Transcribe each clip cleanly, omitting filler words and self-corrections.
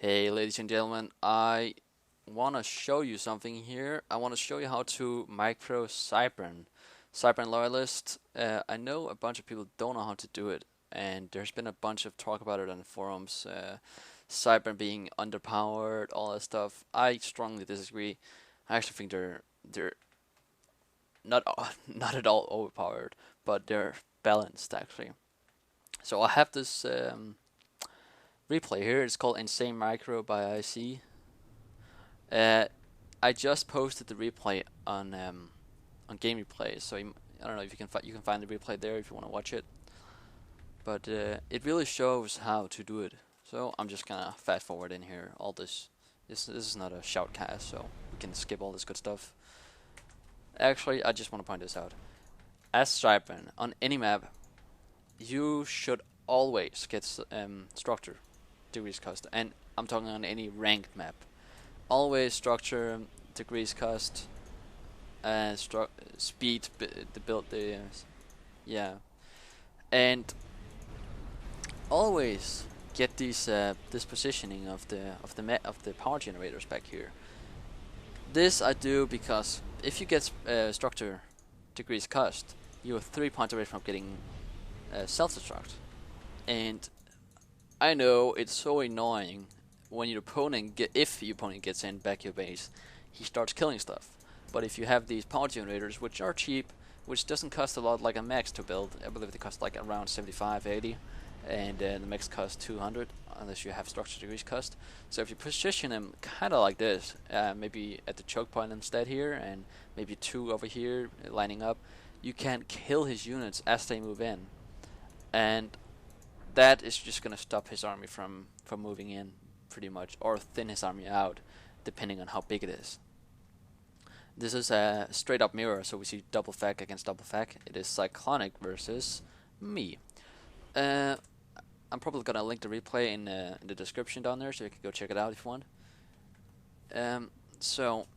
Hey ladies and gentlemen, I want to show you something here. I want to show you how to micro Cybran. Cybran loyalist, I know a bunch of people don't know how to do it, and there's been a bunch of talk about it on the forums. Cybran being underpowered, all that stuff. I strongly disagree. I actually think they're not not at all overpowered, but they're balanced actually. So I have this replay here. It's called Insane Micro by IC. Uh, I just posted the replay on Game Replay, so I don't know if you can find the replay there if you want to watch it. But it really shows how to do it. So I'm just gonna fast forward in here. All this is not a shoutcast, so we can skip all this good stuff. Actually, I just want to point this out. As Cybran on any map, you should always get structure degrees cost, and I'm talking on any ranked map. Always structure degrees cost and speed the build yeah, and always get these this positioning of the power generators back here. This I do because if you get structure degrees cost, you're 3 points away from getting self-destruct, and I know it's so annoying when your opponent if your opponent gets in back your base, he starts killing stuff. But if you have these power generators, which are cheap, which doesn't cost a lot like a max to build, I believe they cost like around 75, 80, and the max costs 200 unless you have structure degrees cost. So if you position them kind of like this, maybe at the choke point instead here, and maybe 2 over here lining up, you can kill his units as they move in, and that is just gonna stop his army from moving in pretty much, or thin his army out, depending on how big it is. This is a straight up mirror, so we see double fac against double fac. It is Cyclonic versus me. I'm probably gonna link the replay in the description down there, so you can go check it out if you want. So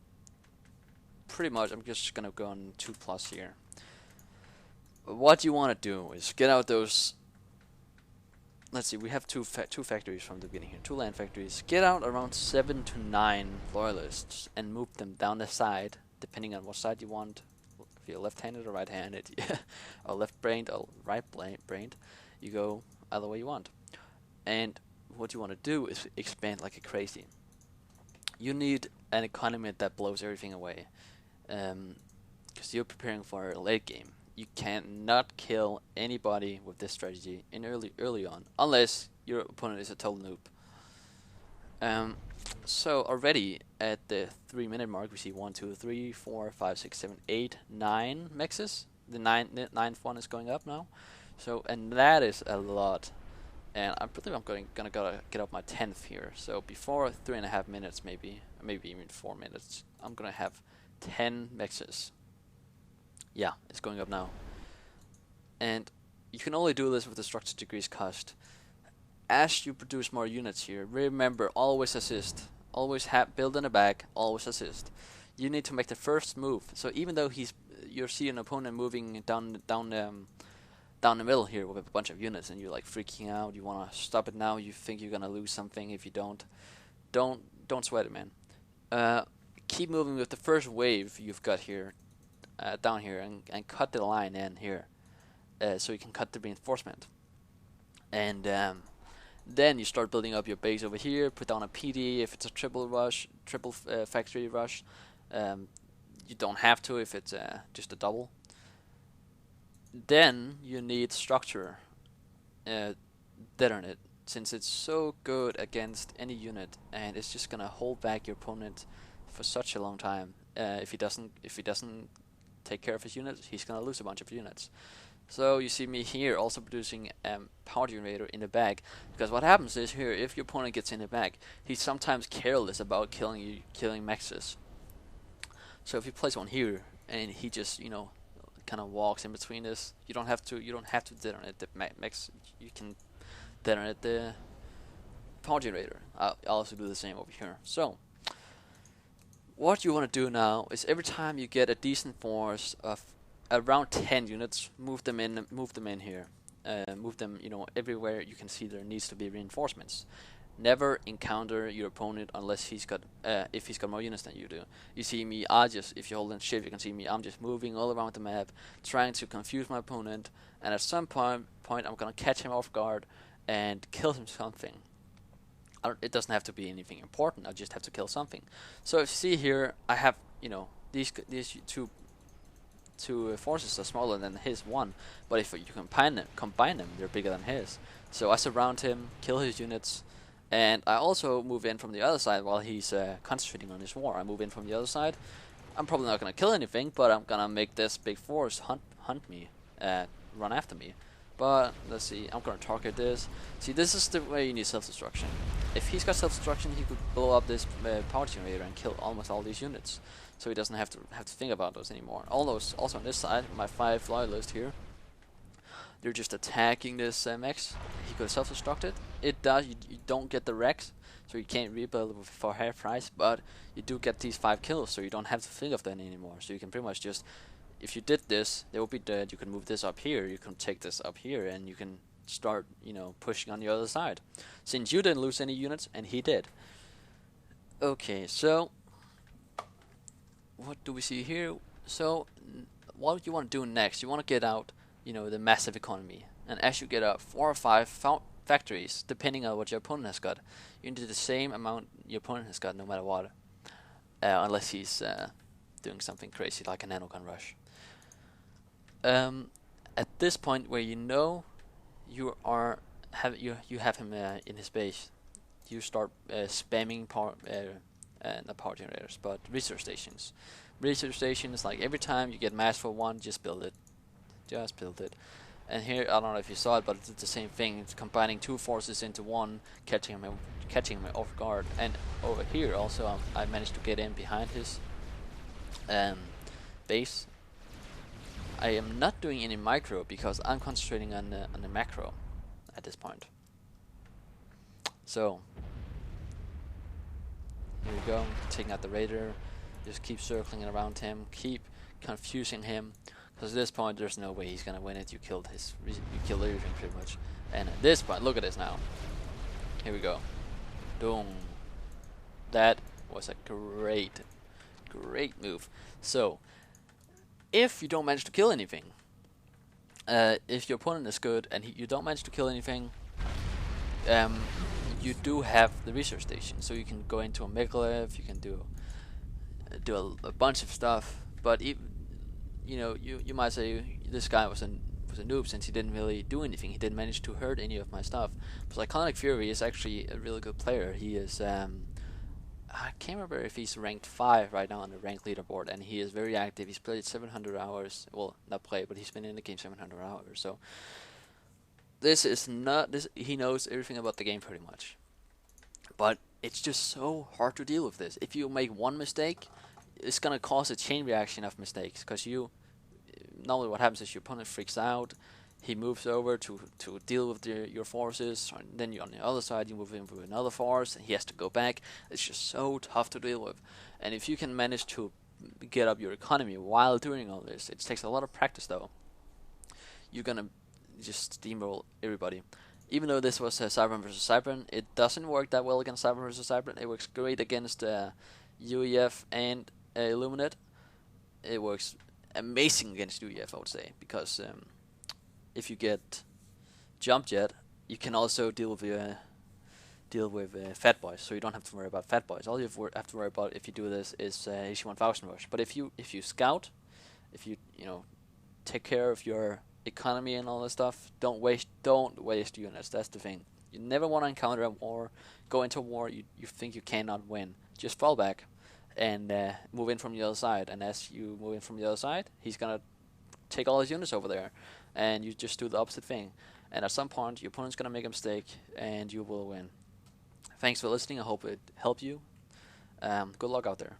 pretty much, I'm just gonna go on 2+ here. What you want to do is get out those. Let's see, we have two factories from the beginning here, 2 land factories. Get out around 7 to 9 loyalists and move them down the side, depending on what side you want. If you're left-handed or right-handed, or left-brained or right-brained, you go either way you want. And what you want to do is expand like a crazy. You need an economy that blows everything away, because you're preparing for a late game. You cannot kill anybody with this strategy in early on, unless your opponent is a total noob. So already at the 3-minute mark, we see 1, 2, 3, 4, 5, 6, 7, 8, 9 mexes. The ninth one is going up now. So, and that is a lot. And I believe I'm gonna get up my 10th here. So before 3.5 minutes, maybe even 4 minutes, I'm gonna have 10 mexes. Yeah, it's going up now. And you can only do this with the structure degrees cost. As you produce more units here, remember, always assist. Always build in the back, always assist. You need to make the first move. So even though you see an opponent moving down the middle here with a bunch of units, and you're like freaking out, you want to stop it now, you think you're gonna lose something if you don't sweat it, man. Keep moving with the first wave you've got here, down here, and cut the line in here, so you can cut the reinforcement. And then you start building up your base over here. Put down a PD if it's a triple factory rush. You don't have to if it's just a double. Then you need structure detonate, since it's so good against any unit, and it's just gonna hold back your opponent for such a long time. If he doesn't take care of his units, he's gonna lose a bunch of units. So you see me here also producing power generator in the back, because what happens is here, if your opponent gets in the back, he's sometimes careless about killing maxes. So if you place one here and he just kind of walks in between this, you don't have to detonate the max. You can detonate the power generator. I'll also do the same over here. So what you want to do now is every time you get a decent force of around 10 units, move them in here. Move them, everywhere you can see there needs to be reinforcements. never encounter your opponent unless he's got if he's got more units than you do. You see me, if you hold in shift, you can see me. I'm just moving all around the map, trying to confuse my opponent, and at some point I'm gonna catch him off guard and kill him something. It doesn't have to be anything important. I just have to kill something. So if you see here, I have these two forces are smaller than his one, but if you combine them, they're bigger than his. So I surround him, kill his units, and I also move in from the other side while he's concentrating on his war. I move in from the other side. I'm probably not gonna kill anything, but I'm gonna make this big force hunt me, run after me. But let's see, I'm gonna target this. See, this is the way you need self-destruction. If he's got self-destruction, he could blow up this power generator and kill almost all these units. So he doesn't have to think about those anymore. Also on this side, my 5 loyalists here, they're just attacking this mechs. He could self-destruct it. It does. You don't get the wrecks, so you can't rebuild for half price. But you do get these 5 kills, so you don't have to think of that anymore. So you can pretty much just, if you did this, they will be dead. You can move this up here. You can take this up here, and you can start, pushing on the other side. Since you didn't lose any units, and he did. Okay, so what do we see here? So what you want to do next? You want to get out, the massive economy, and as you get out 4 or 5 factories, depending on what your opponent has got, you do the same amount your opponent has got, no matter what, unless he's doing something crazy like a nanogun rush. At this point where you have him in his base, you start spamming not power generators, but research stations. Research stations, like every time you get mass for one, just build it. Just build it. And here, I don't know if you saw it, but it's the same thing. It's combining 2 forces into one, catching him off guard. And over here also, I managed to get in behind his base. I am not doing any micro because I'm concentrating on the macro at this point. So here we go, taking out the raider. Just keep circling around him, keep confusing him, because at this point there's no way he's gonna win it. You killed everything pretty much. And at this point, look at this now. Here we go. Boom. That was a great move. So if you don't manage to kill anything, if your opponent is good and you don't manage to kill anything, you do have the research station, so you can go into a megalith. You can do a bunch of stuff. But you might say this guy was a noob since he didn't really do anything. He didn't manage to hurt any of my stuff. But Iconic Fury is actually a really good player. He is I can't remember if he's ranked 5 right now on the rank leaderboard, and he is very active. He's played 700 hours. Well, not played, but he's been in the game 700 hours. So this is not this. He knows everything about the game pretty much. But it's just so hard to deal with this. If you make one mistake, it's gonna cause a chain reaction of mistakes. Because normally what happens is your opponent freaks out. He moves over to deal with your forces, and then on the other side you move in with another force, and he has to go back. It's just so tough to deal with. And if you can manage to get up your economy while doing all this, it takes a lot of practice though. You're gonna just steamroll everybody. Even though this was Cybran versus Cybran, it doesn't work that well against Cybran versus Cybran. It works great against UEF and Illuminate. It works amazing against UEF, I would say, because if you get Jump Jet, you can also deal with Fat Boys, so you don't have to worry about Fat Boys. All you have to worry about if you do this is HE1000 Rush. But if you scout, if you take care of your economy and all that stuff, don't waste units. That's the thing. You never want to encounter a war, go into a war you think you cannot win. Just fall back and move in from the other side. And as you move in from the other side, he's gonna take all his units over there, and you just do the opposite thing. And at some point, your opponent's gonna make a mistake, and you will win. Thanks for listening. I hope it helped you. Good luck out there.